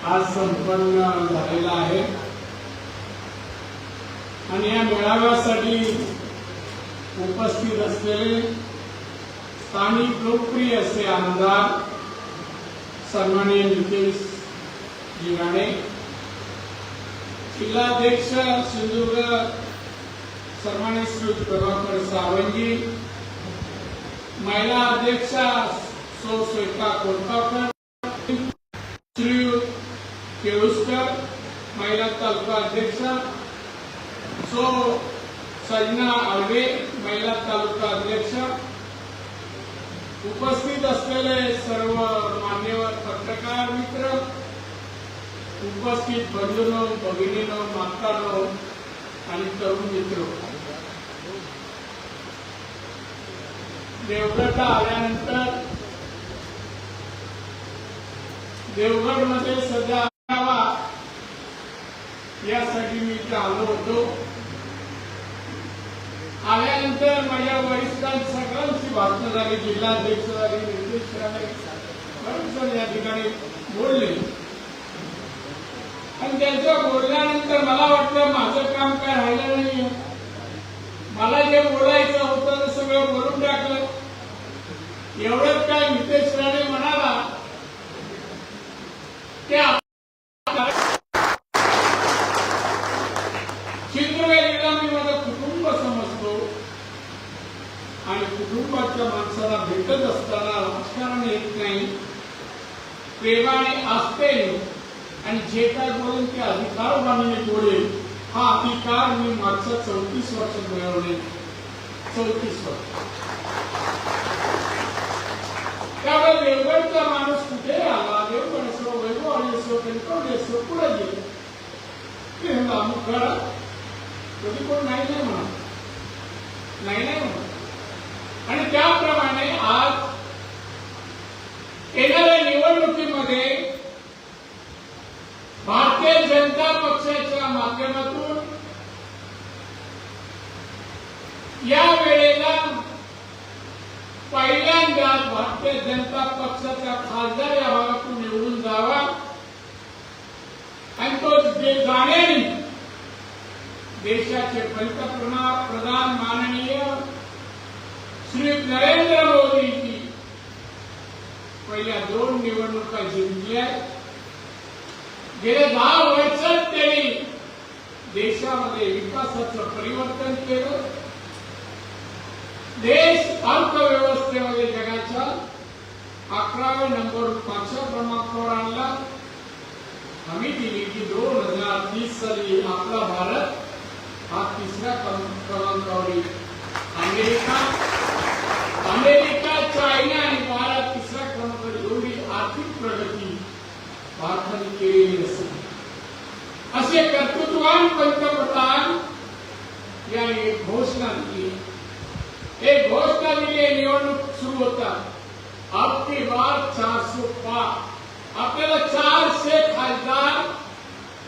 आज संपन्न झालेला आहे आणि या मेळाव्यासाठी उपस्थित असलेले स्थानिक लोकप्रिय असे आमदार सन्माननीय नितेश जी राणे, जिल्हाध्यक्ष सिंधुदुर्ग सन्माननीय श्री प्रभाकर सावंगी, महिला अध्यक्षा सौ श्वेता कोलकाकर, श्री केळुस्कर, महिला तालुका अध्यक्षा सौ सजना आळवे, महिला तालुका अध्यक्ष, उपस्थित असलेले सर्व मान्यवर पत्रकार मित्र, उपस्थित बंधूंनो, भगिनींनो, मातांनो आणि तरुण मित्र, देवगडला आल्यानंतर देवगडमध्ये सध्या यासाठी मी इथे आलो होतो. आल्यानंतर माझ्या वरिष्ठांची सगळ्यांची भाषणं झाली, जिल्हाध्यक्ष झाली, निर्देश या ठिकाणी बोलले आणि त्यांच्या बोलल्यानंतर मला वाटलं माझं काम काय राहिलं नाही. मला जे बोलायचं होतं ते सगळं बोलून टाकलं. एवढंच काय नितेश राणे म्हणाला की सिंधुदुर्गला मी माझं कुटुंब समजतो आणि कुटुंबाच्या माणसाला भेटत असताना राजकारण येत नाही, प्रेमाने असते आणि जे काय बोलेल ते अधिकारवाणीने बोलेल. हा अधिकार मी मागच्या 34 वर्षात मिळवले. 34 वर्ष. त्यामुळे देवगडचा माणूस कुठे आला, देवगड असो, वैभववाडी असो, कणकवली असो, पुढे गेले ते अमुक करा, कधी कोण नाही नाही म्हणा, नाही नाही म्हणा. आणि त्याप्रमाणे आज येणाऱ्या निवडणुकीमध्ये भारतीय जनता पक्षाच्या माध्यमातून या वेळेला पहिल्यांदा भारतीय जनता पक्षाचा खासदार या भागातून निवडून जावा आणि तो जाण्याने देशाचे पंतप्रधान माननीय श्री नरेंद्र मोदींची पहिल्या 2 निवडणुका जिंकल्या. गेल्या 10 वर्षात त्यांनी देशामध्ये विकासाचं परिवर्तन केलं. देश अर्थव्यवस्थेमध्ये जगाच्या 11व्या नंबरच्या क्रमांकावर आणला. हमी दिली की 2030 साली आपला भारत हा 3ऱ्या क्रमांकावर येईल. अमेरिका, चायना आणि भारत 3ऱ्या क्रमांकावर एवढी आर्थिक प्रगती भारताने केलेली असेल. असे कर्तृत्ववान पंतप्रधान यांनी एक घोषणा दिली. एक घोषणा दिली, निवडणूक सुरू होता. अब की बार 400 पार. आपल्याला 400 खासदार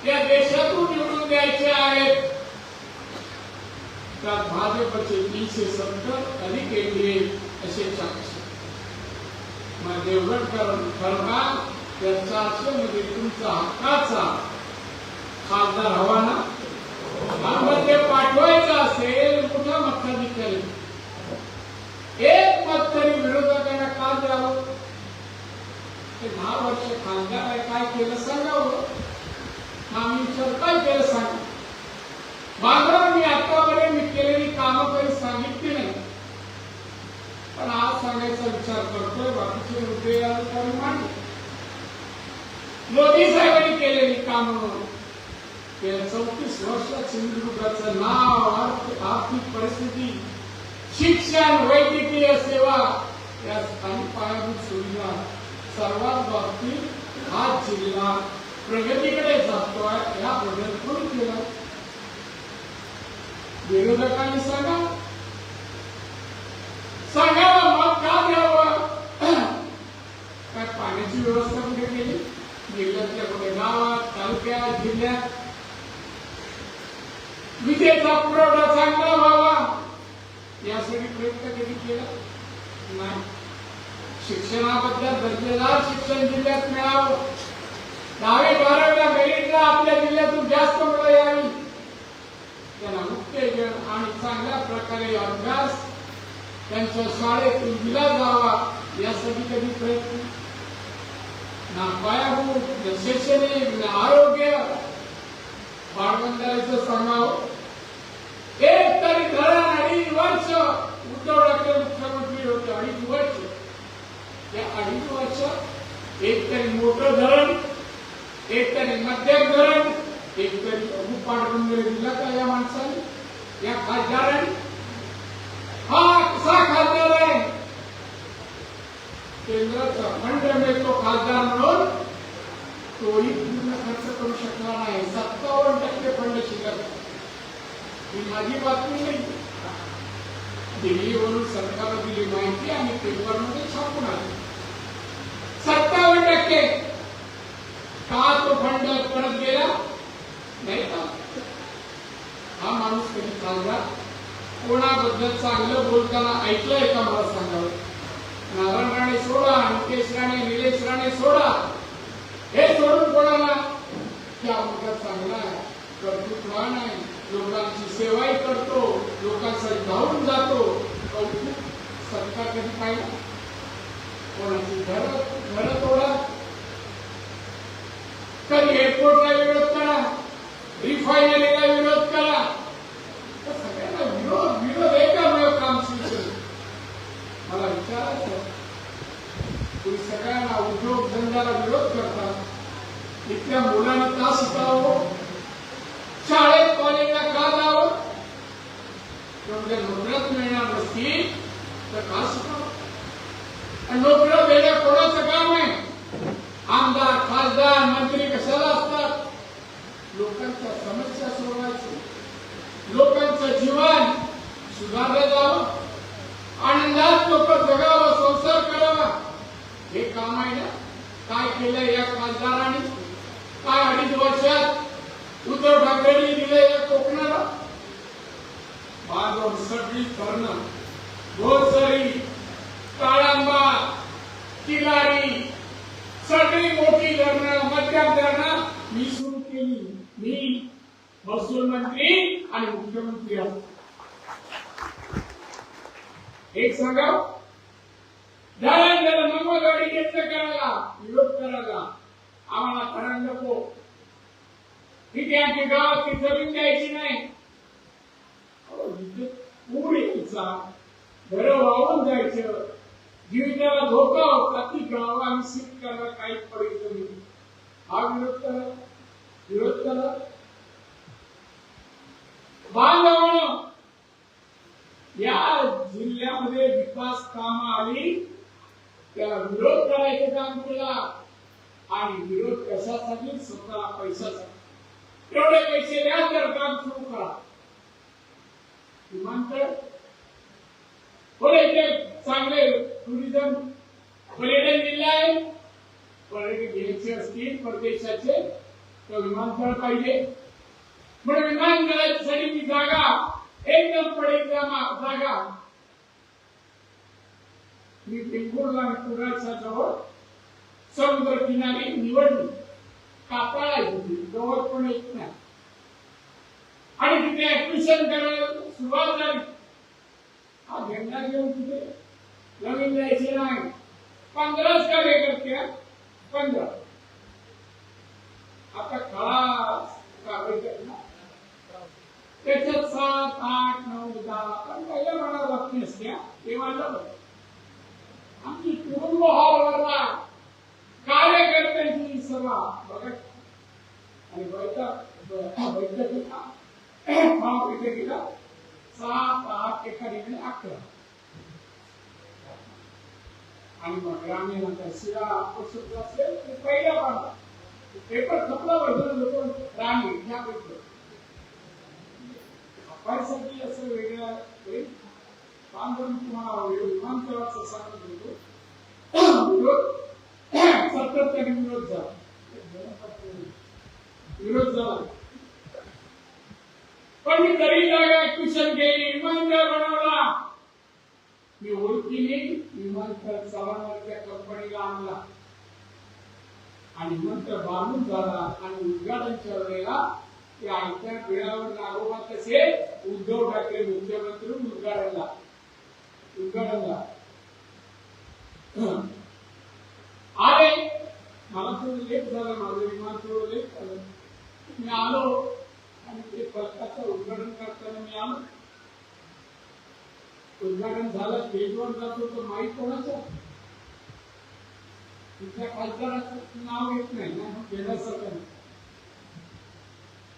या देशातून निवडून द्यायचे आहेत. त्यात भाजपचे 370 आणि केंद्रीय असे 400. मग देवगडकर ठरवा या 400 मध्ये तुमचा हक्काचा खासदार हवा ना. मग ते पाठवायचं असेल कुठं मताधिकारी एक मत तरी विरोधकांना का द्यावं. ते 10 वर्ष खासदार आहे, काय केलं सांगावं. आम्ही काय केलं सांगा. मात्र मी आतापर्यंत मी केलेली कामं काही सांगितली नाही, पण आज सांगायचा विचार करतोय. बाकीचे मुद्दे मांडले. मोदी साहेबांनी केलेली कामं, गेल्या 34 वर्षात सिंधुदुर्गाचं नाव, आर्थिक परिस्थिती, शिक्षण, वैद्यकीय सेवा या स्थानिक पायाभूत सुविधा सर्वात बाबतीत हा जिल्हा प्रगतीकडे जातोय. याबद्दल कोणी केलं. विरोधकांनी सांगावं मग का द्यावं. काय पाण्याची व्यवस्था कुठे केली. जिल्ह्यातल्या कुठे गावात, तालुक्यात, जिल्ह्यात विजेचा पुरवठा चांगला व्हावा यासाठी प्रयत्न कधी केला नाही. शिक्षणाबद्दल दर्जेदार शिक्षण जिल्ह्यात मिळावं, 10वी जास्त मुलं यावी, त्यांना उत्तेजन आणि चांगल्या प्रकारे अभ्यास त्यांच्या शाळेतून दिला जावा यासाठी कधी प्रयत्न ना पायाभूत ना शैक्षणिक ना आरोग्य बाळगंधारेचं सांगावं. एक तरी धरण 2.5 वर्ष उद्धव ठाकरे मुख्यमंत्री होते, 2.5 वर्ष. या 2.5 वर्षात एक तरी मोठं धरण, एक तरी मध्यम धरण, एक तरी पाटबंधारे दिला का या माणसाने, या खासदाराने? हा कसा खासदार आहे? केंद्राचा फंड मिळतो खासदार म्हणून, तोही पूर्ण खर्च करू शकला नाही. 57% फंड शिल्लक. ही माझी बातमी नाही, दिल्लीवरून सरकारला दिली माहिती आणि पेपरमध्ये छापून आली. 57% का तो फंड परत गेला नाही का? हा माणूस कधी खासदार कोणाबद्दल चांगलं बोलताना ऐकलंय का मला सांगावं? नारायण राणे सोडा, नितेश राणे, निलेश राणे सोडा, हे सोडून कोणाला त्या मुलगा चांगला आहे, कर्तृत्ववान आहे, लोकांची सेवाही करतो, लोकांसाठी धावून जातो, कौतुक सरकार कधी पाहिला? कोणाची घर तोडा, कधी एअरपोर्टला विरोध करा, रिफायनरीला विरोध करा, सगळ्यांना विरोध एकमेव काम सुरू. मला विचारायचं, तुम्ही सगळ्यांना उद्योग धंद्याला विरोध करतात, इथल्या मुलांनी का शिकावं? शाळेत कॉलेजला का जावं? तेवढ्या नोकऱ्यात मिळणार नसतील तर का शिकावं? आणि नोकऱ्या देण्या कोणाचं काम आहे? आमदार, खासदार, मंत्री कशाला असतात? लोकांच्या समस्या सोडवायची, लोकांचं जीवन सुधारलं जावं, आनंदात लोक जगावं, संसार करावा, हे काम आहे ना? काय केलंय या खासदारांनी? काय 2.5 वर्षात उद्धव ठाकरेंनी दिले या कोकणाला? बाजून सगळी धरणं, भोसरी, ताळंबा, किल्लारी, सगळी मोठी धरणं, मध्यम धरणं मी सुरू केली. मी महसूल मंत्री आणि मुख्यमंत्री आहे. एक सांगा, धरण मंगळवारी घेतलं करायला, विरोध करायला आम्हाला धरण नको, तिथे आमची गावात जमीन द्यायची नाही, पूर यायचा, घर वाहून जायचं, जीविताला धोका होता, ती गाव आम्ही सीट करायला काही पडायचं नाही. हा विरोध करा, विरोध करा. बांधवांनो, या जिल्ह्यामध्ये विकास कामं आली त्याला विरोध करायचं काम केला. आणि विरोध कशासाठी? स्वतःला पैशासाठी. एवढे पैसे द्या तर काम सुरू करा. विमानतळ इथे चांगले टुरिझम पर्यटन जिल्हा आहे, पर्यटक घ्यायचे असतील परदेशाचे तर विमानतळ पाहिजे. म्हणून विमानतळासाठी ती जागा एकदम पडेल जागा मी बेंगुरला पुराच्या जवळ समुद्र किनारी निवडली. कापाळा होती, जवळ पण येत नाही, आणि तिथे ऍडमिशन करायला सुरुवात झाली. हा झेंडा घेऊन तिथे नवीन जायचे नाही. 15 कार्यकर्ते, 15. आता खळास त्याच्यात 7, 8, 9, 10 पण पहिल्या मला बातमी असते तेव्हा आमची कुटुंब हॉलवरला कार्यकर्त्यांची सभा बघत आणि बैठकीला 7, 8 एका ठिकाणी 11. आणि मग ग्रामीण शिरा असेल ते पहिल्या पाहता पेपर खपला बघून लोक राणी ह्या पैकी खपायसाठी असं वेगळं काम करून तुम्हाला विमानतळाचं सांगत होतो. सातत्याने विरोध झाला पण मी तरी जागा ऍडमिशन केली, विमानतळ बनवला. मी ओळखीने विमानतळ चालवणाऱ्या कंपनीला आणला आणि विमानतळ बांधून झाला आणि उद्घाटनच्या वेळेला की आमच्या बिळावर नागोबा तसे उद्धव ठाकरे मुख्यमंत्री उद्घाटनला अरे मला थोडं लेट झालं, माझं विमान थोडं लेट झालं. मी आलो आणि ते पथकाचं उद्घाटन करताना मी आलो. उद्घाटन झालं, स्टेजवर जातो तर माहीत कोणाचं तुमच्या खासदाराचं नाव येत नाही ना, केंद्राचं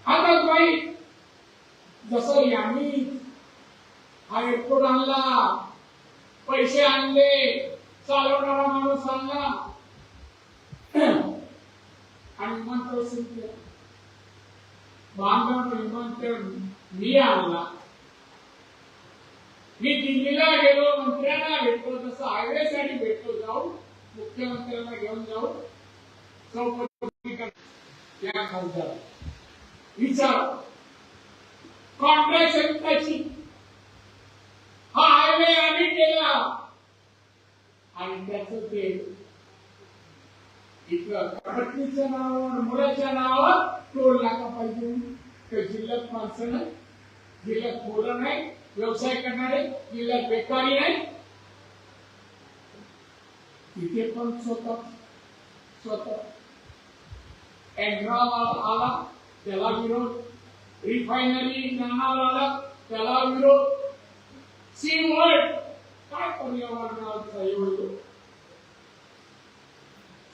आता बाई जसं यांनी हा एअरपोर्ट आणला, पैसे आणले, चालवणारा माणूस आणला आणि विमानतळ सुरू केलं. बांधकाम विमानतळ मी आणला. मी दिल्लीला गेलो, मंत्र्यांना भेटलो, तसं हायवे साठी भेटलो, जाऊ मुख्यमंत्र्यांना घेऊन जाऊ चौकशी या खासदार विचार कॉन्ट्रॅक्ट संस्थाची हा हायवे आम्ही केला आणि त्याचं ते पत्नीच्या नावावर मुलाच्या नावावर टोल नाका पाहिजे. जिल्ह्यात माणसं नाही, जिल्ह्यात मुलं नाही, व्यवसाय करणारे, जिल्ह्यात बेकारी नाही. तिथे पण स्वतः एंड्रॉल आला, त्याला विरोध. रिफायनरी नाणार आला, त्याला विरोध. सी वर्ल्ड काय पर्यावरणाचा विरोध.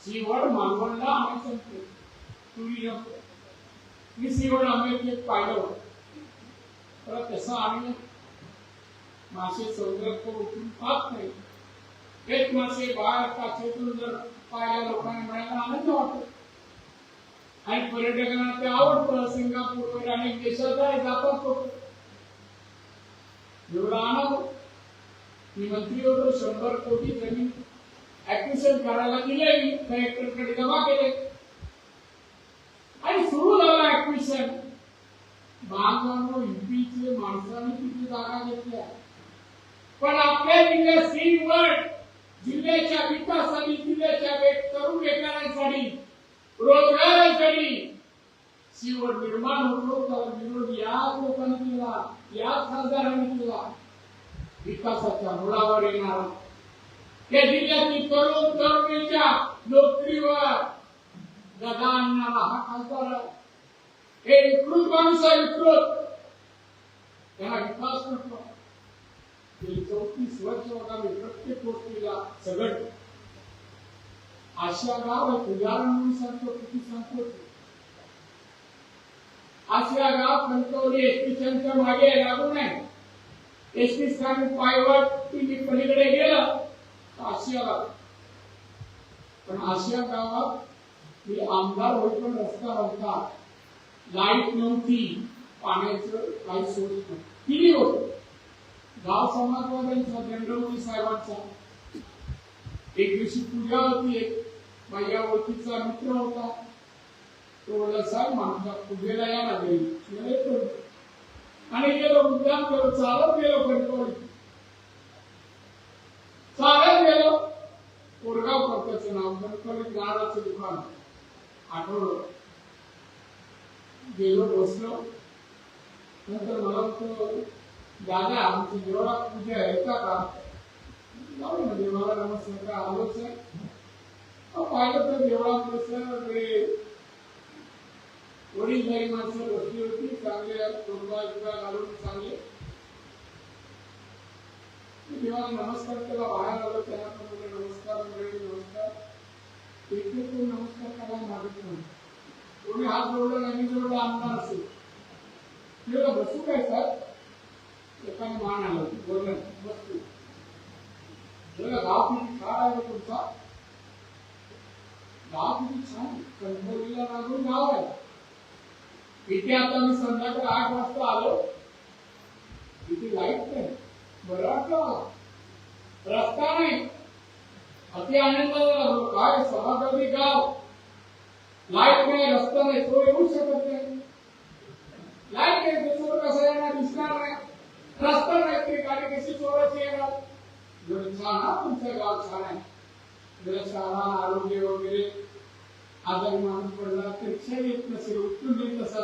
सी वर्ल्ड मालवणला आम्ही सांगतो टुरिझम. मी सी वर्ल्ड अमेरिकेत पाहिलं होतं. तर तसं आम्ही मासे समुद्रात उतरून पाहत नाही. एक मासे बाहेर काचेतून जर पाहायला लोकांना मिळायला आनंद वाटतो आणि पर्यटकांना ते आवडतं. सिंगापूर अनेक देशात जातात लोक. एवढा आनंद. मी मंत्री होतो, 100 कोटी जमीन ऍक्विशन करायला दिले, कलेक्टरकडे जमा केले आणि सुरू झालं ऍक्विशन. बांधवांनो, युपीचे माणसांनी किती जागा घेतल्या, पण आपल्या जिल्ह्यात सी वर्ल्ड जिल्ह्याच्या विकासासाठी, जिल्ह्याच्या तरुण बेकारांसाठी, रोजगारासाठी सी वर्ल्ड निर्माण होतो. त्याला विरोध याच लोकांनी केला, याच खासदारांनी केला. विकासाच्या मुळावर येणार त्या जिल्ह्यातील तरुण तरुणीच्या नोकरीवर गदा आणणारा हा खासदार हे विकृत माणूस आहे. विकृत त्याला विकास म्हटलं. 34 वर्ष बघा मी प्रत्येक गोष्टीला सगळं आशिया गाव एक उदाहरण म्हणून सांगतो. किती सांगतो आशिया गाव कणकवली एसटी स्टँडच्या मागे लागून आहे. एसटी स्टँड पायवाट तुम्ही पलीकडे गेलं आशिया गाव. पण आशिया गावात मी आमदार होईपर्यंत रस्ता नव्हता, लाईट नव्हती, पाण्याचं काही सोर्स नव्हतं. किती होत गाव समाजवाद्यांचा, दंडवती साहेबांचा. एक दिवशी पूजा होती, एक माझ्या ओळखीचा मित्र होता. तो बोलला, साहेब माझ्या पूजेला या ना घरी. आणि गेलो, मुद्दाम गेलो, चालत गेलो, कणकवली चालत गेलो. कोरगाव करताचं नाव, कणकवलीत नारळाचं दुकान आठवलं. गेलो, बसलो. नंतर मला म्हणतो, दादा आमची देवळा पूजा येता का? जाऊ ना देवाला नमस्कार. आलोच आहे. पाहिलं तर देवळा सगळे वडीलधारी माणसं बसली होती, चांगले तोंडा घालून चांगले. देवाला नमस्कार केला, बाहेर आलो. त्यांना पण नमस्कार मंडळी, नमस्कार. इथे कोण नमस्कार करायला मागत नाही. कोणी हात जोडला नाही, जोडला आमदार असेल तेव्हा बसू काय सर? एकाने मान आलं, बोललं बसतो. गाव किती छान आहे तुमचा, गाव किती छान. कणकवलीला लागून गाव आहे. इथे आता मी संध्याकाळी 8 वाजता आलो. इथे लाईट नाही, बरं वाटलं. रस्ता नाही, अति आनंद झाला. काय सभागृही गाव, लाईट नाही, रस्ता नाही, तो येऊ शकत नाही. लाईट नाही, चोर कसा येणार, दिसणार नाही. रस्ता नाही, तरी गाडी कशी चोराची येणार. छान हा तुमचं गाव, छान आहे. शाळा, आरोग्य वगैरे. आजारी माणूस पडला, परीक्षा येत नसेल, उत्तून येत नसा,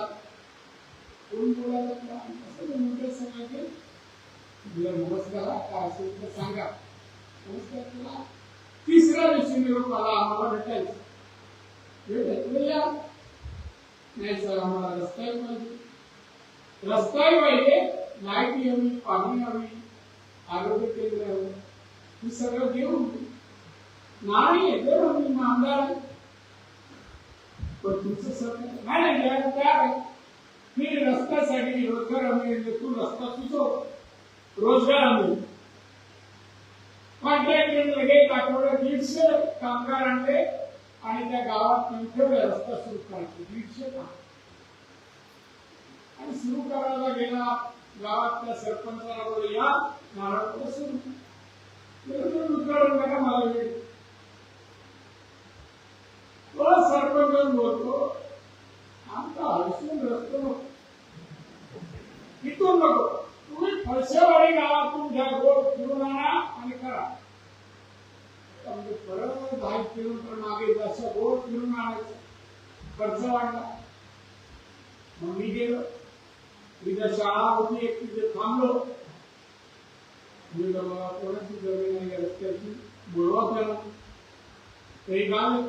कोण बोलायला तुला असं मोठे सांगायचे तुला नमस्कार काय असेल तर सांगा नमस्कार तुला तिसऱ्या दिवशी निरोप आला आम्हाला भेटायचं भेटले या नाही सर आम्हाला रस्ताही पाहिजे रस्ताही पाहिजे लाईट हवी पाणी हवी आरोग्य केंद्र हवं हे सगळं घेऊन नाही येते मी आमदार आहे पण तुमचं सरकार नाही द्यायला तयार आहे मी रस्त्यासाठी रोजगार हमी तू रस्ता सुचव रोजगार हमी कॉन्ट्रॅक्टर लगेच आठवड्यात 150 कामगार आणले आणि त्या गावात ठेवले रस्ता सुरू करायचे 150 काम आणि सुरू करायला गेला गावात त्या सरपंचाला बोलले या नारळ सुरू उद्घाटन करा मला वेळ तो सरपंच बोलतो आमचा हर्षण रस्तो नको इथून नको तुम्ही फळसेवाडी गावातून घ्या रोड फिरून आणा आणि करा म्हणजे परत 10 किलोमीटर मागे जसं रोड फिरून आणायचं खर्च वाढला मग मी गेलो तिथे शाळा होती एक तिथे थांबलो मी बाबा कोणाची जमीन आहे रस्त्याची बोलवा करा ते गाव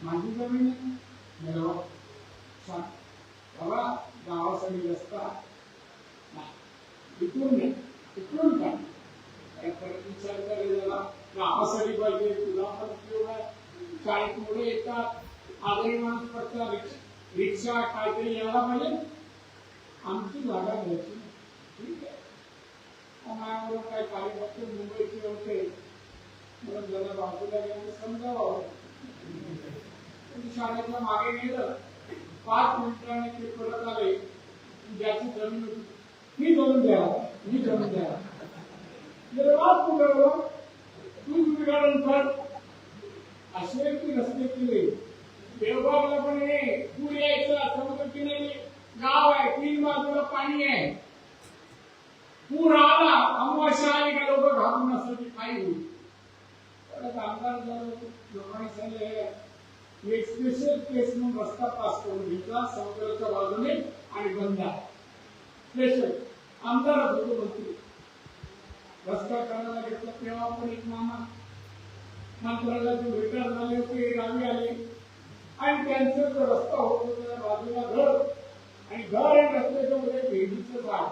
माझी जमीन आहे सांग बाबा गावासाठी रस्ता इथून नाही इथून काय परत विचार करायला गावासाठी पाहिजे तुला पण उपयोग आहे शाळेत मुळे येतात आदरी माणूस पडतात रिक्षा काहीतरी यायला पाहिजे आमची जागा घ्यायची ठीक आहे माझ्याबरोबर काही कार्यकर्ते मुंबईचे होते मला जरा बाजूला गेलं समजावं शाळेच्या मागे गेलं 5 मिनिटांनी ते परत आले ज्याची जमीन होती ही जमीन द्या ही जमीन द्या तू विघाडून कर असे की रस्ते केले देवबागला पण हे पूर यायचं समुद्र किनारी गाव आहे 3 बाजूला पाणी आहे पूर आला अमावस्या आली का लोक घाबरून नसतात काय होईल परत आमदार झालो लोकांनी सांगितलं एक स्पेशल केस म्हणून रस्ता पास करून घेतला समुद्राच्या बाजूने आणि बंदा स्पेशल आमदारच होतो मंत्री रस्ता करायला घेतला तेव्हा पण एक मामा मंत्रालयातून रिटायर झाले होते गावी आले आणि त्यांचा जो रस्ता होत होता बाजूला घर आणि घर आणि रस्त्याच्या मध्ये भेंडीचं झाड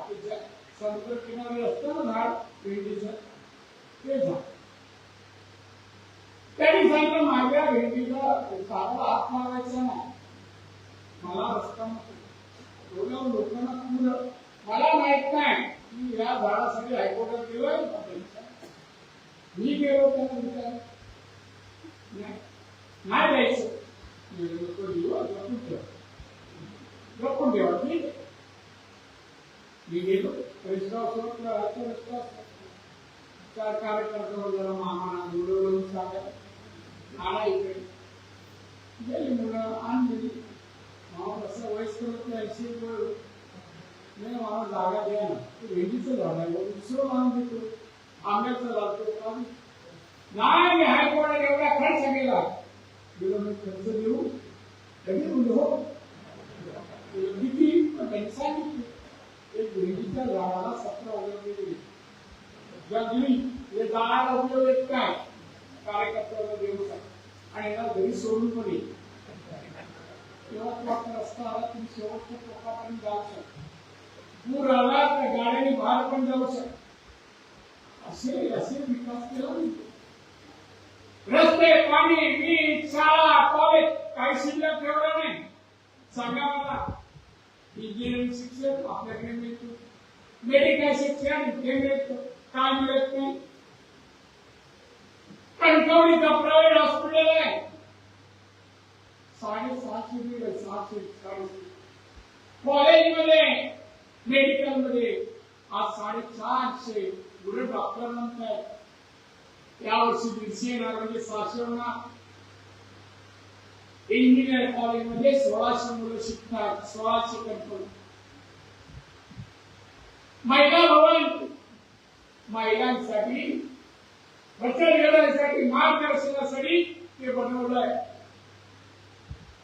समुद्र किनारी असतं ना झाड भेंडीचं ते झाड त्यांनी सांगितलं माझ्या भेंडीला साधा हात मारायचा नाही मला रस्ता नको लोकांना पुरं मला माहित नाही की या झाडासाठी हायकोर्टात गेलोय मी गेलो त्यांना विचार नाही द्यायचं लपून ठेवा ठीक आहे मी गेलो रस्ता रस्ता 4 कार्यकर्ता जरा मामा बोलवून सांगा आला इकडे गेली मुलं आणली मामा कसं वयस्कर होतं 80 नाही मला जागा द्या ना भेंडीचं झाड आहे दुसरं लावून देतो आंब्याचं लावतो नाही हायकोर्टात एवढा खर्च केला गेलो मी खर्च देऊ लगेच म्हणजे हो किती पण त्यांनी सांगितलं एक भेंडीच्या झाडाला 17,000 दिले जगली हे झाडाला उपयोग येत काय कार्यकर्त्याला देऊ आणि याला घरी सोडून पण येईल तेव्हा तो आपला रस्ता आला तुम्ही शेवटच्या टोकापर्यंत जाऊ शकता पूर आला तर गाड्याने बाहेर पण जाऊ शकता असे विकास केला रस्ते पाणी वीज शाळा कॉलेज काही शिल्लक ठेवलं नाही सांगा मला इंजिनिअरिंग शिक्षण आपल्याकडे मिळतो मेडिकल शिक्षण इथे मिळतं काय मिळत नाही कणकवलीचं प्रायव्हेट हॉस्पिटल आहे 650 बेड आहे 640 कॉलेजमध्ये मेडिकल मध्ये आज 450 पुढे डॉक्टर म्हणतात यावर्षी 150 येणार म्हणजे 700 होणार इंजिनियर कॉलेजमध्ये 1600 मुलं शिकतात 1600 कंपनी महिला भवन महिलांसाठी बचत गटांसाठी मार्गदर्शनासाठी ते बनवलंय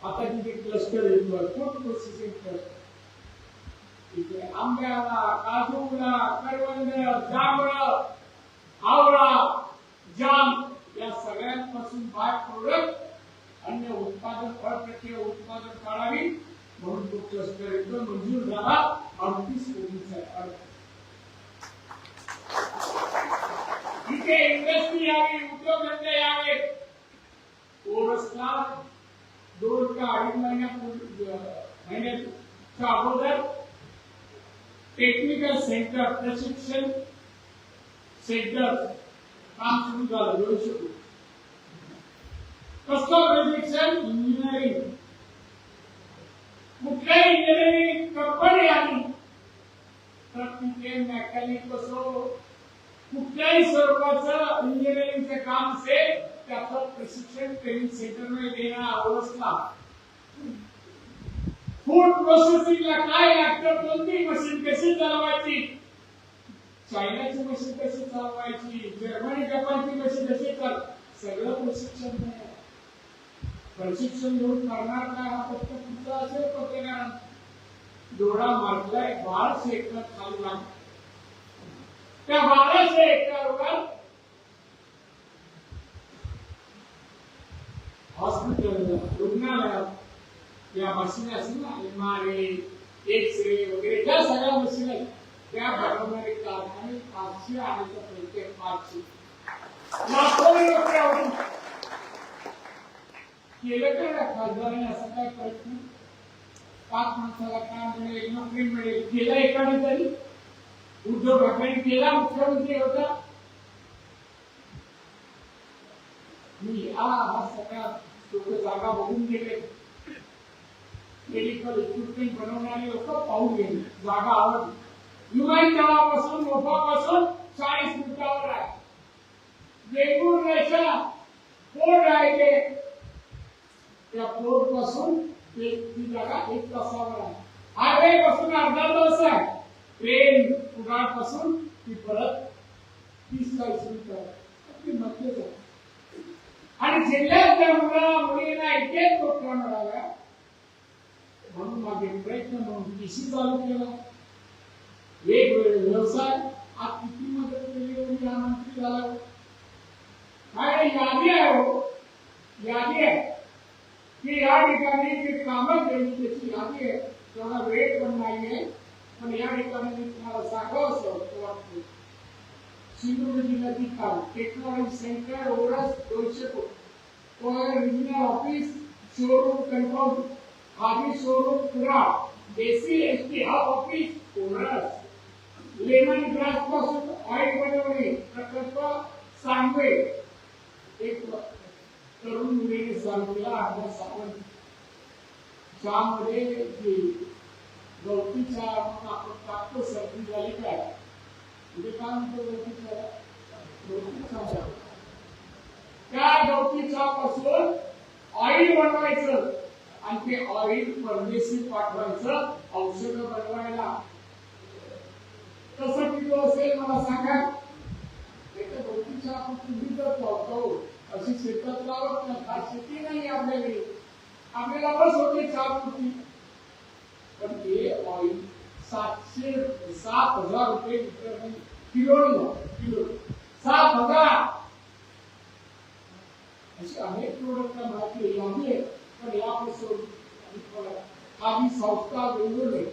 आता तिथे क्लस्टर येतो फूड प्रोसेसिंग क्लस्टर आंब्याला, काजूला, करवंद, जांभळ, आवळा, जाम या सगळ्यांपासून बाय प्रोडक्ट अन्य उत्पादन अप्रक्रिया उत्पादन करावी म्हणून तो क्लस्टर एकदम मंजूर झाला. 38 कोटीचा अर्थ इथे इंडस्ट्री यावी, उद्योगधंदे यावे. ओरसला 2 का 2.5 महिन्याच्या अगोदर टेक्निकल सेंटर प्रशिक्षण सेंटर काम सुरू झालं. 200 कोटी. कसं प्रशिक्षण? इंजिनिअरिंग. कुठल्याही इंजिनिअरिंग कंपनी आली तर तिथे मेकॅनिक असो कुठल्याही स्वरूपाचं इंजिनिअरिंगचं काम असेल त्याचं प्रशिक्षण ट्रेनिंग सेंटरमध्ये देणं आवश्यक. फूड प्रोसेसिंगला काय लागतं, कोणती मशीन कशी चालवायची, चायनाची मशीन कशी चालवायची, जर्मनी जपानची मशीन कशी चाल, सगळं प्रशिक्षण नाही. प्रशिक्षण घेऊन करणार काय हा फक्त तुमचा असेल पत्रकार जोडा मारलाय 1200 एकर चालू आहे. त्या 1200 एकरवर हॉस्पिटल रुग्णालयात या मशीन असतील ना, एमआरआय, एक्सरे वगैरे ज्या सगळ्या मशीन आहेत त्या बनवणारे कारखाने 500 आणि प्रत्येक 500 लाखोनी रुपयावरून केलं का खासदारांनी असं काय प्रयत्न? 5 माणसाला काम मिळेल, नोकरी मिळेल, केलं एकाने तरी? उद्धव ठाकरे केला, मुख्यमंत्री होता. मी हा सगळा लोक जागा बघून गेले, मेडिकल इक्विपमेंट बनवणारे लोक पाहून गेले, जागा आवडली. विमान तळापासून मोफापासून 40 फुटावर आहे. वेगूर रेषा पोर्ट आहे, त्या पोर्ट पासून ती जागा 1 तासावर आहे. हायवे पासून अर्धा तास आहे. ट्रेन कुडाळ पासून ती परत 30-40 मिनिटं ती मध्येच आहे. आणि जिल्ह्यातल्या मुलींना इतके प्रोत्साहन मिळाला म्हणून माझे प्रयत्न म्हणून कृषी चालू केला. वेगवेगळे व्यवसाय आज किती मदत केली एवढी हा मंत्री झाला. काय यादी आहे हो, यादी आहे की या ठिकाणी जे कामं केली त्याची यादी आहे. तेवढा वेळ पण नाहीये, पण या ठिकाणी मी तुम्हाला सांगावं असं वाटतं. सिंधुदुर्ग जिल्ह्यातील काम टेक्नॉलॉजी सेंटर ओरस 200 कोटी, regional office showroom compound, khadi showroom Kudal, AC ST hub office ORS, lemon grass पासून ऑइल बनवणे प्रकल्प सांगवे. एक तरुण मुलीने चालू केला आपल्या सावंत चहामध्ये गवती चहा आपण टाकतो, सर्दी झाली काय म्हणजे काय म्हणतो गवती चहा, त्या गवती चहापासून ऑइल बनवायचं आणि ते ऑइल परदेशी पाठवायचं औषध बनवायला. कसं किलो असेल मला सांगा. गवती चहा आपण तुम्ही जर पावतो अशी शेतात लावत नाही, शेती नाही आपल्याकडे, आपल्याला बस होते चहा पुरती. पण ते ऑइल 7,000 रुपये किलो, 7,000. अशी अनेक प्रोडक्ट माहिती आहे. पण यापासून आधी संस्था वेगवेगळे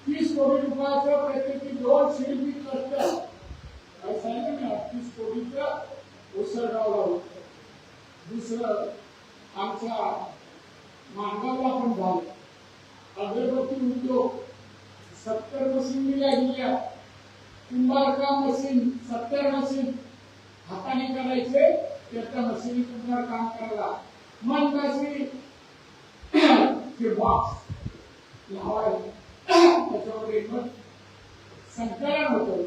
30 कोटी रुपयाचं प्रत्येकी 2 शिल्पी क्लस्टर काय सांगितलं ना, 30 कोटीचं उसळगावला होतं. दुसरं आमच्या मांडवला पण झालं. अगरबत्ती उद्योग 70 मशीन दिल्या गेल्या. कुंभारकाम मशीन 70 मशीन हाताने करायचे, त्याच्या मशीनी कुंभार काम करायला. मनकाशी ते बॉक्स लावायला त्याच्यामध्ये मग संकलन होतं.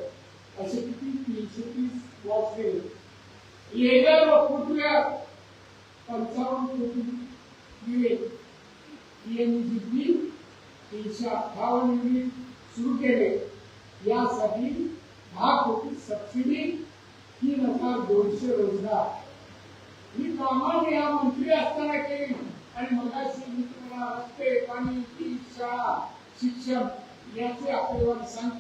असे किती 330 बॉक्स केले. लेदर व फुटवेअर 55 कोटी दिले. पीएमजीपी 358 युनिट सुरू केले. यासाठी 10 कोटी सबसिडी, 3,200 रोजगार. ही कामं या मंत्री असताना केली. आणि मगाशी मी तुम्हाला रस्ते, पाणी, वीज, शाळा, शिक्षण याचे आपल्याला सांग.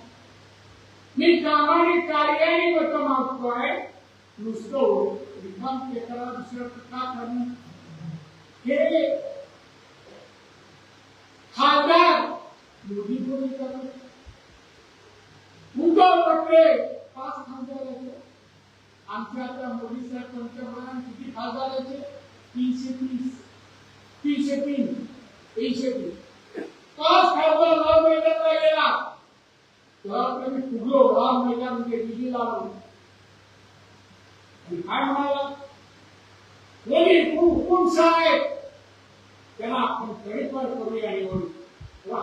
मी प्रामाणिक कार्याने मत मागतोय, नुसतं रिकाम पेपरा दुसरं का करणं. हे खासदार मोदी कोणी करत. उद्धव ठाकरे 5 खासदार आहेत. आमच्या आता मोदी साहेब पंतप्रधान किती खासदार आहेत? 330, 303, 103. 5 खासदार राम मैदानाला गेला तेव्हा मी फुगलो. राम मैदान दिल्ली लावून काय म्हणाला, मोदी कोण साहेब, त्याला आपण तडीपार करूया. निवडून वा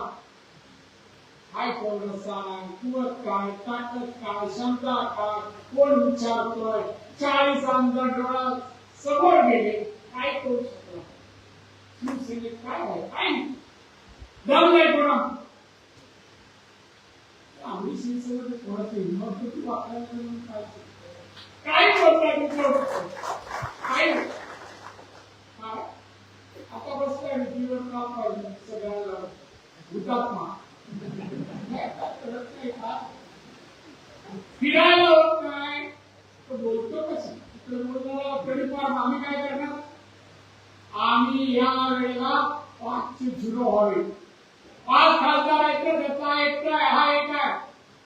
काय करणं सांग, कुवत काय, ताकद काय, क्षमता काय, कोण विचारतोय. 40 आमदार डोळा समोर गेले, काय करू शकला. शिवसेनेत काय आहे, काय नाही, दम नाही कोणा. आम्ही शिवसेनेत कोणाची हिंमत होती वापरायला म्हणून काय बोलताय काय आता बसलाय जीवन काम पाहिजे सगळ्याला हुतात्मा. फिरायला होत नाही तो बोलतो कसं. तिकडे बोलणारा तडीपार. आम्ही काय करणार, आम्ही या वेळेला 5 चे 0 व्हावे. 5 खासदार आहेत, त्याचा एक हा एक आहे.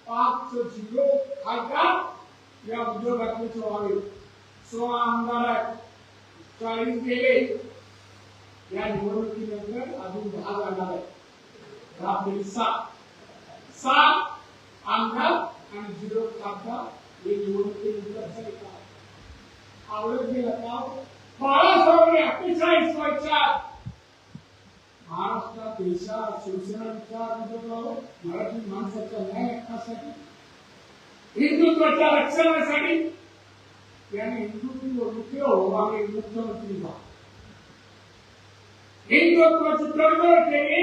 5 चे 0 खासदार या उद्योगातलेच व्हावे. 16 आमदार आहेत, 40 गेले. या निवडणुकीनंतर अजून 10 जाणार आहेत. 7 आमदार आणि 0 खासदार हे निवडणुकीनंतर आवडत गेला का. बाळासाहेबांनी 48 वर्षात महाराष्ट्रात देशात शिवसेना विचार मराठी माणसाच्या न्याय हक्कासाठी, हिंदुत्वाच्या रक्षणासाठी त्याने हिंदुत्व मुख्य आणि मुख्यमंत्री झाला. हिंदुत्वाची तडजोड केली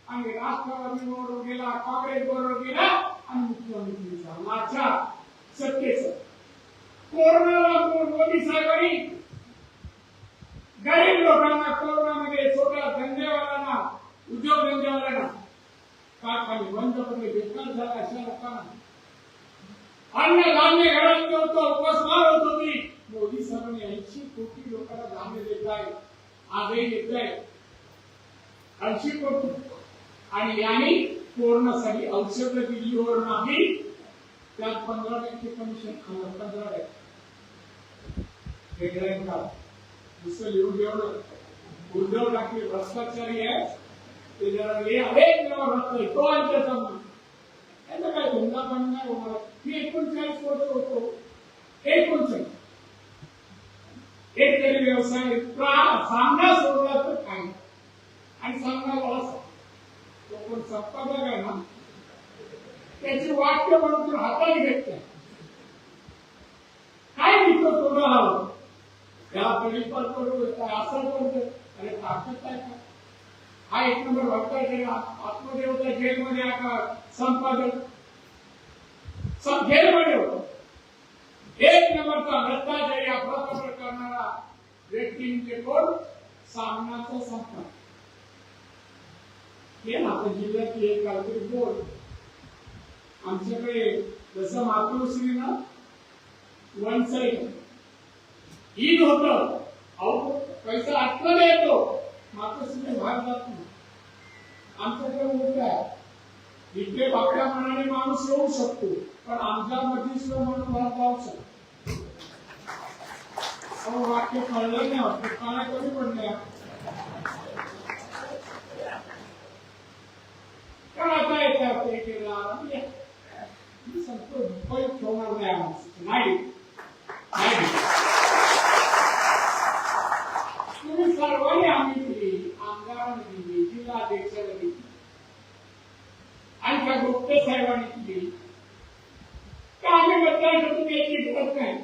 आणि राष्ट्रवादी बरोबर गेला, काँग्रेस बरोबर गेला आणि मुख्यमंत्री झाला. लाचार सत्तेचं. कोरोनाला मोदी साहेबांनी गरीब लोकांना, कोरोनामध्ये छोट्या धंदेवाल्यांना, उद्योग धंदेवाल्यांना कारखाने बंद पडले, बेकार झाला. अशा लोकांना अन्न धान्य घरात नव्हतं, उपासमार होत होती. मोदी साहेबांनी 80 कोटी लोकांना धान्य देत आहे, आजही देत आहे 80 कोटी. आणि यांनी कोरोनासाठी औषध दिल्लीवर नाही, त्यात 15% कमिशन खाणार. 15% हेडलाईन का दुसरं लिहून ठेवलं. उद्धव ठाकरे भ्रष्टाचारी आहे, ते जरा तो आणि त्याचा त्याचा काय धंदा पण नाही होणार. मी 39 वर्ष होतो, 39 एक तरी व्यवसाय सामना सोडला तर काय. आणि सामना लॉस. तो पण संपादक आहे ना, त्याची वाक्य म्हणून हाताने घेत नाही. काय विकतो तोडा हवं त्याला तडीपार करू असं करतो. अरे ताकद काय का. हा 1 नंबर भ्रष्टाचारी आतमध्ये होता, जेलमध्ये. आता संपादक जेलमध्ये होता. 1 नंबरचा भ्रष्टाचारी अपराध करणारा व्यक्ती म्हणजे कोण, सामनाचा संपादक. हे ना आता जिल्ह्यातली एक काहीतरी बोल. आमच्याकडे जसं मातृश्री ना वन साईड ईद होत, अहो पैसा आतमध्ये येतो, मातृश्री बाहेर जात नाही. आमच्याकडे उलट आहे. इकडे बाकड्या मनाने माणूस येऊ शकतो, पण आमच्या मधील म्हणून बाहेर जाऊ शकतो. अहो वाक्य कळलं नाही वाटतं, काना कमी पडले. आता येतात ते केला संतो उपयोग ठेवणार नाही. तुम्ही सर्वांनी आम्ही दिली, आमदारांनी दिली, जिल्हाध्यक्षांनी दिली, आणि त्या गुप्ते साहेबांनी दिली. तर आम्ही मतदान याची गरज नाही.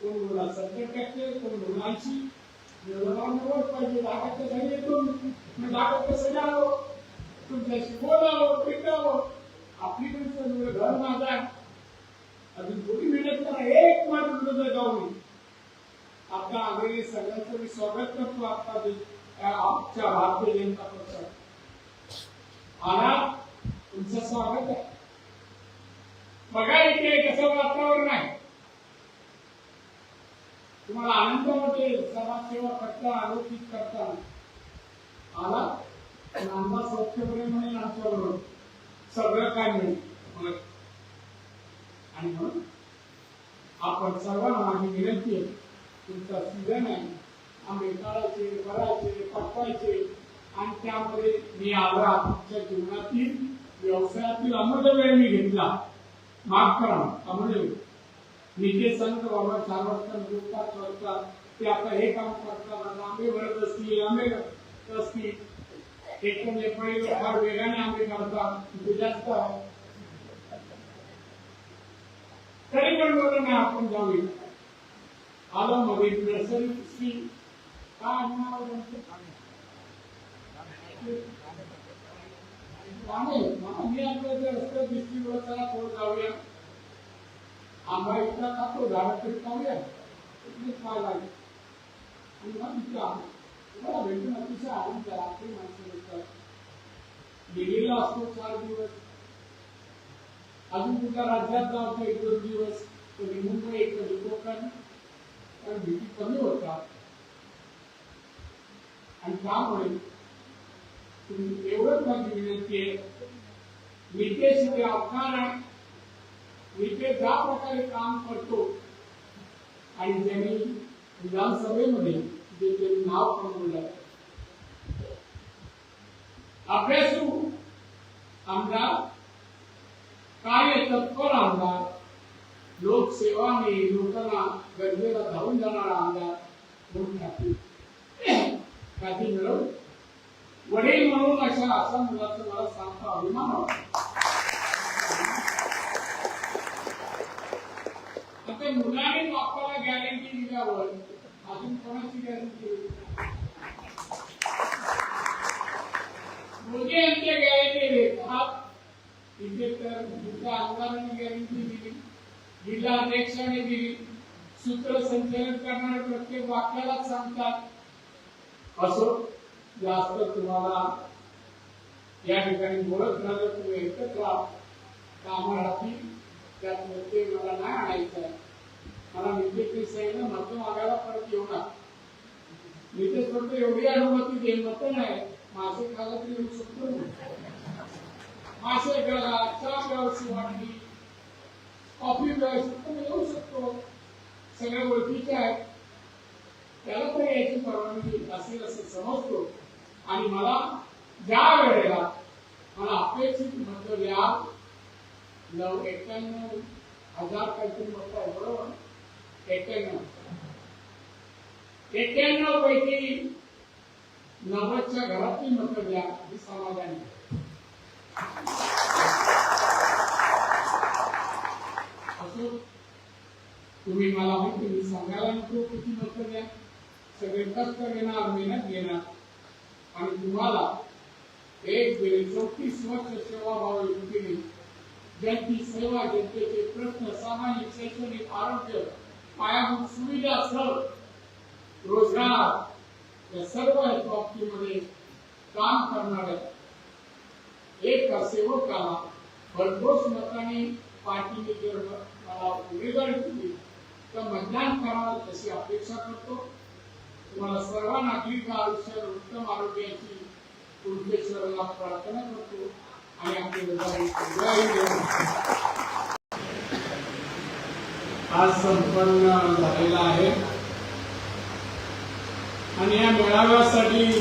कोण मुला 70%, कोण मुलांची निवड पाहिजे. लागत तर घरी येतो, लागत कसं जावं, तुमच्याशी बोलावं, भेटावं. आपली पण घर माझा आहे, अजून थोडी मेहनत करा. एक मात्र तुझं जाऊ नये. आपल्या आग्रही सगळ्यांचं मी स्वागत करतो. आता आमच्या भारतीय जनता पक्षात आला तुमचं स्वागत आहे. बघा इथे कसं वातावरण आहे. तुम्हाला आनंद वाटेल. समाजसेवा करता आरोपित करता आला आमचा स्वच्छप्रेम म्हणून आमच्याबरोबर सगळं काय मिळेल. आणि म्हणून आपण सर्वांना माझी विनंती आहे, तुमचा सीझन आहे, आंबे काढायचे, भरायचे, पटवायचे आणि त्यामध्ये मी आला तुमच्या जीवनातील व्यवसायातील अमूल्य वेळ मी घेतला. माफ करा, अमूल्य वेळ. मी ते संत बाबा 4 वाजता झोपतात वाजता ते आता हे काम करतात, आंबे भरत असतील, आंबे असतील. एकदम एपडे फार वेगाने आंबे काढतात, ते जास्त आहे. तरी पण बोललो नाही आपण जाऊया. आलो मध्ये नर्सरी श्री काय नाव मी आपलं जे रस्ते दिसतील चला थोडं जाऊया. आंबा इतका खातो झाड तरी खाऊया काय लागेल. आणि मग तिथे मला भेटून अतिशय आनंद झाला. आपली माणसं भेटतात. दिल्लीला असतो 4 दिवस, अजून कुठल्या राज्यात जातो 1-2 दिवस, कधी मुंबई कधी कोकण, कारण भीती कमी होतात. आणि त्यामुळे तुम्ही एवढंच माझी विनंती आहे, नितेश हे अवकार आहे. नितेश ज्या प्रकारे काम करतो आणि त्यांनी विधानसभेमध्ये जे त्यांनी नाव कमवलं, अभ्यासू आमदार, कार्य तत्पर आमदार, लोकसेवाने लोकांना गरजेला धावून जाणारा आमदार म्हणून ख्याती मिळवून वडील म्हणून अशा मुलाचं मला सांगता अभिमान वाटतो. आता मुलाने बापाला गॅरंटी दिल्यावर अजून कोणाची गॅरंटी दिली? मोदी यांच्या गॅरंटी देतात. इथे तर जिल्हा आमदारांनी गॅरंटी दिली, जिल्हा अध्यक्षाने दिली, सूत्रसंचालन करणारे प्रत्येक वाक्याला सांगतात. असो जास्त तुम्हाला या ठिकाणी बोलत झालं, तुम्ही एकत्र कामासाठी त्यात ते मला नाही आणायचं आहे. मला नितेश सांगितलं मत मागायला परत येऊ नका. नितेश फक्त एवढी अनुमती दे, मत नाही मासे खायला तरी येऊ शकतो. मासे गेला, चहा व्यवस्थित वाटली, कॉफी व्यवस्थित येऊ शकतो. सगळ्या ओळखीचे आहेत, त्याला तर याची परवानगी असेल असं समजतो. आणि मला ज्या वेळेला मला अपेक्षित मत द्या 91,000 काहीतरी मत आहे बरोबर. 91 पैकी 90च्या घरातली मत द्या ही समाधानी. असो तुम्ही मला माहिती मी सांगायला नको किती मत द्या. सगळे कष्ट घेणार, मेहनत घेणार आणि तुम्हाला एक 34 वर्ष सेवाभाव वृत्तीने जनतेची सेवा, जनतेचे प्रश्न, सामाजिक शैक्षणिक आरोग्य, पायाभूत सुविधा, रोजगार या सर्व बाबतीमध्ये काम करणाऱ्या एक सेवकाला भरघोस मताने पार्टीने जर मला उमेदवारी दिली तर मतदान कराल अशी अपेक्षा करतो. तुम्हाला सर्वांना दीर्घ आयुष्य, उत्तम आरोग्याची ईश्वराला प्रार्थना करतो आणि आपली आज संपन्न झालेला आहे. आणि या मेळाव्यासाठी